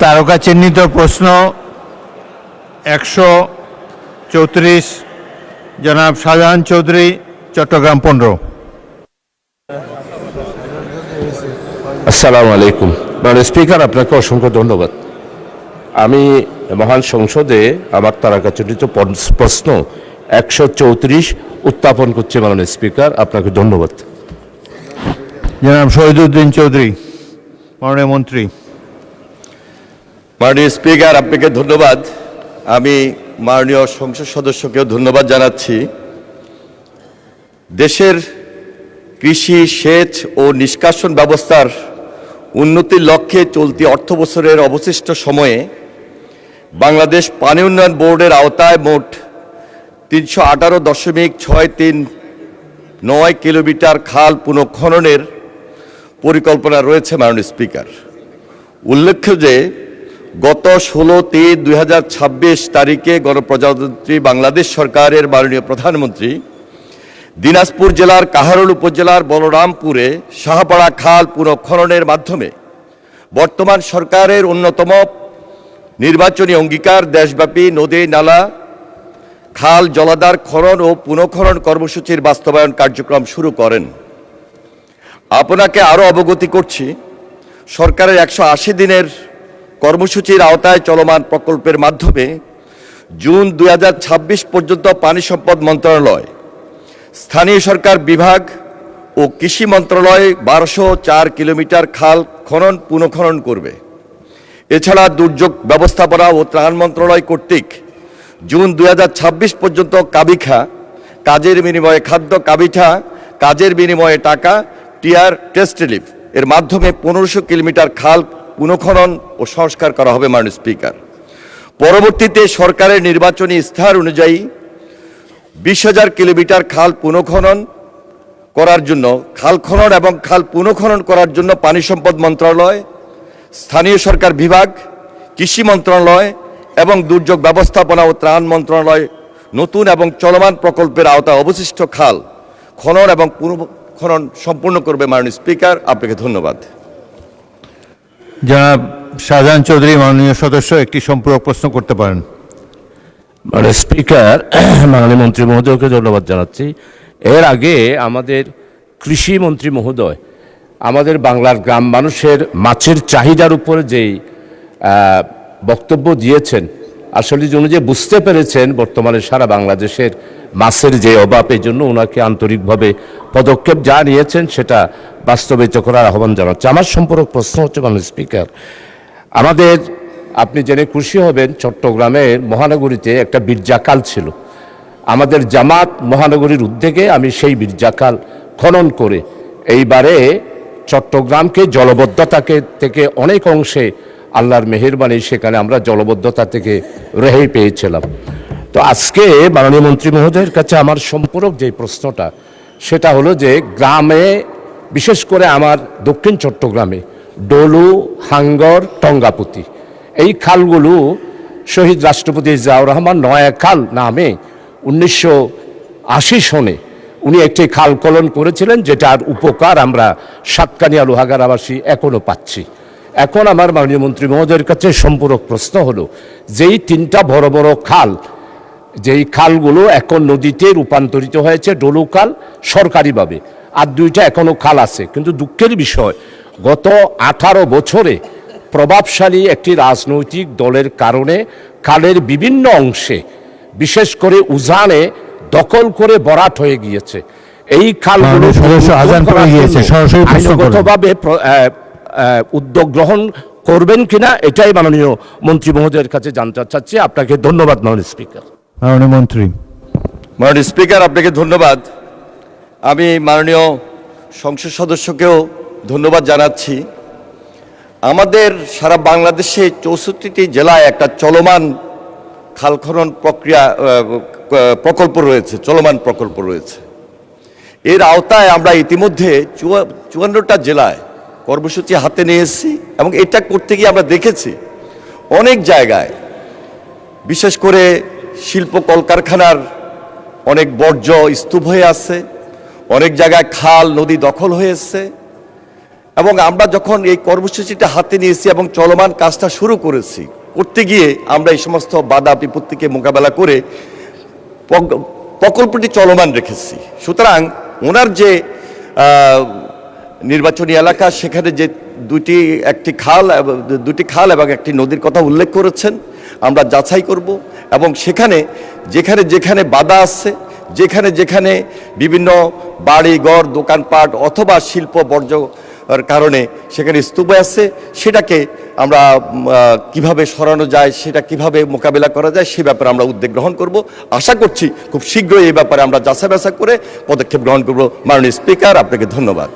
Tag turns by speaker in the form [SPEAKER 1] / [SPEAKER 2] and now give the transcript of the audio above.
[SPEAKER 1] তারকা চিহ্নিত প্রশ্ন 134 জনাব শাহজাহান চৌধুরী, চট্টগ্রাম 15।
[SPEAKER 2] আসসালামু আলাইকুম। স্পিকার, আপনাকে অসংখ্য ধন্যবাদ। আমি মহান সংসদে আমার তারকাচিহ্নিত প্রশ্ন 134 উত্থাপন করছি। মাননীয় স্পিকার, আপনাকে ধন্যবাদ।
[SPEAKER 1] জনাব শহীদুদ্দিন চৌধুরী, মাননীয় মন্ত্রী।
[SPEAKER 3] মাননীয় স্পিকার, আপনাকে ধন্যবাদ। আমি মাননীয় সংসদ সদস্যকেও ধন্যবাদ জানাচ্ছি। দেশের কৃষি, সেচ ও নিষ্কাশন ব্যবস্থার উন্নতির লক্ষ্যে চলতি অর্থবছরের অবশিষ্ট সময়ে বাংলাদেশ পানি উন্নয়ন বোর্ডের আওতায় মোট 318.639 কিলোমিটার খাল পুনঃখননের পরিকল্পনা রয়েছে। মাননীয় স্পিকার, উল্লেখ্য যে গত 16/3/2026 তারিখে গণপ্রজাতন্ত্রী বাংলাদেশ সরকারের মাননীয় প্রধানমন্ত্রী দিনাজপুর জেলার কাহারোল উপজেলার বলরামপুরে শাহপাড়া খাল পুনঃখননের মাধ্যমে বর্তমান সরকারের অন্যতম নির্বাচনী অঙ্গীকার দেশব্যাপী নদী, নালা, খাল, জলাধার খনন ও পুনঃখনন কর্মসূচির বাস্তবায়ন কার্যক্রম শুরু করেন। আপনাকে আরও অবগতি করছি, সরকারের 180 দিনের কর্মসূচির আওতায় চলমান প্রকল্পের মাধ্যমে জুন 2026 পর্যন্ত পানি সম্পদ মন্ত্রণালয়, স্থানীয় সরকার বিভাগ ও কৃষি মন্ত্রণালয় 1204 কিলোমিটার খাল খনন পুনঃখনন করবে। এছাড়া দুর্যোগ ব্যবস্থাপনা ও ত্রাণ মন্ত্রণালয় কর্তৃক জুন 2026 পর্যন্ত কাবিখা, কাজের বিনিময়ে খাদ্য, কাবিঠা, কাজের বিনিময়ে টাকা, টিআর টেস্ট রিলিফ এর মাধ্যমে 1500 কিলোমিটার খাল পুনঃখনন ও সংস্কার করা হবে। মাননীয় স্পিকার, পরবর্তীতে সরকারের নির্বাচনী ইস্তাহার অনুযায়ী 20,000 কিলোমিটার খাল পুনঃখনন করার জন্য, খাল খনন এবং খাল পুনঃখনন করার জন্য পানি সম্পদ মন্ত্রণালয়, স্থানীয় সরকার বিভাগ, কৃষি মন্ত্রণালয় এবং দুর্যোগ ব্যবস্থাপনা ও ত্রাণ মন্ত্রণালয় নতুন এবং চলমান প্রকল্পের আওতায় অবশিষ্ট খাল খনন এবং পুনঃখনন সম্পূর্ণ করবে। মাননীয় স্পিকার, আপনাকে ধন্যবাদ।
[SPEAKER 1] জনাব শাহজাহান চৌধুরী, মাননীয় সদস্য একটি সম্পূরক প্রশ্ন করতে পারেন।
[SPEAKER 2] মাননীয় স্পিকার, মাননীয় মন্ত্রী মহোদয়কে ধন্যবাদ জানাচ্ছি। এর আগে আমাদের কৃষি মন্ত্রী মহোদয় আমাদের বাংলার গ্রাম মানুষের মাছের চাহিদার উপরে যেই বক্তব্য দিয়েছেন, আসলে উনি যে বুঝতে পেরেছেন বর্তমানে সারা বাংলাদেশের মাছের যে অভাব, এই জন্য ওনাকে আন্তরিকভাবে পদক্ষেপ যা নিয়েছেন সেটা বাস্তবায়িত করার আহ্বান জানাচ্ছে। আমার সম্পর্ক প্রশ্ন হচ্ছে, মাননীয় স্পিকার, আমাদের, আপনি জেনে খুশি হবেন, চট্টগ্রামের মহানগরীতে একটা বীরজাখাল ছিল। আমাদের জামাত মহানগরীর উদ্যোগে আমি সেই বীরজাখাল খনন করে এইবারে চট্টগ্রামকে জলবদ্ধতাকে থেকে অনেক অংশে আল্লাহর মেহেরবানি সেখানে আমরা জলবদ্ধতা থেকে রেহাই পেয়েছিলাম। তো আজকে মাননীয় মন্ত্রী মহোদয়ের কাছে আমার সম্পূরক যে প্রশ্নটা, সেটা হলো যে গ্রামে, বিশেষ করে আমার দক্ষিণ চট্টগ্রামে ডলু, হাঙ্গর, টঙ্গাপুতি, এই খালগুলো শহীদ রাষ্ট্রপতি জিয়াউর রহমান নয়া খাল নামে 1980 সনে উনি একটি খাল খনন করেছিলেন, যেটার উপকার আমরা সাতকানিয়া লোহাগাড়াবাসী এখনও পাচ্ছি। এখন আমার মাননীয় মন্ত্রী মহোদয়ের কাছে সম্পূরক প্রশ্ন হলো, যেই 3টা বড় বড় খাল, যেই খালগুলো এখন নদীতে রূপান্তরিত হয়েছে, ডলু খাল সরকারিভাবে, আর 2টা এখনও খাল আছে, কিন্তু দুঃখের বিষয় গত 18 বছরে প্রভাবশালী একটি রাজনৈতিক দলের কারণে খালের বিভিন্ন অংশে, বিশেষ করে উজানে দখল করে ভরাট হয়ে গিয়েছে। এই খালগুলো আইনগতভাবে উদ্যোগ গ্রহণ করবেন কিনা, এটাই মাননীয় মন্ত্রী মহোদয়ের কাছে জানতে চাচ্ছি। আপনাকে ধন্যবাদ মাননীয় স্পিকার।
[SPEAKER 1] মাননীয় মন্ত্রী।
[SPEAKER 3] মাননীয় স্পিকার, আপনাকে ধন্যবাদ। আমি মাননীয় সংসদ সদস্যকেও ধন্যবাদ জানাচ্ছি। আমাদের সারা বাংলাদেশে 64টি জেলায় একটা চলমান খাল খনন প্রকল্প রয়েছে, চলমান প্রকল্প রয়েছে। এর আওতায় আমরা ইতিমধ্যে 54টা জেলায় কর্মসূচি হাতে নিয়ে এসেছি, এবং এটা করতে গিয়ে আমরা দেখেছি অনেক জায়গায়, বিশেষ করে শিল্প কলকারখানার অনেক বর্জ্য স্তূপ হয়ে আছে, অনেক জায়গায় খাল, নদী দখল হয়ে এসছে, এবং আমরা যখন এই কর্মসূচিটা হাতে নিয়েছি এবং চলমান কাজটা শুরু করতে গিয়ে আমরা এই সমস্ত বাধা বিপত্তিকে মোকাবেলা করে প্রকল্পটি চলমান রেখেছি। সুতরাং ওনার যে নির্বাচনী এলাকা, সেখানে যে দুটি খাল এবং একটি নদীর কথা উল্লেখ করেছেন, আমরা যাচাই করব এবং সেখানে যেখানে বাধা আছে, যেখানে বিভিন্ন বাড়ি ঘর দোকানপাট অথবা শিল্প বর্জ্যর কারণে সেখানে স্তূপ আছে, সেটাকে আমরা কিভাবে সরানো যায়, সেটা কিভাবে মোকাবেলা করা যায়, সে ব্যাপারে আমরা উদ্যোগ গ্রহণ করব। আশা করছি খুব শীঘ্রই এই ব্যাপারে আমরা যাচাই বাছাই করে পদক্ষেপ গ্রহণ করব। মাননীয় স্পিকার, আপনাকে ধন্যবাদ।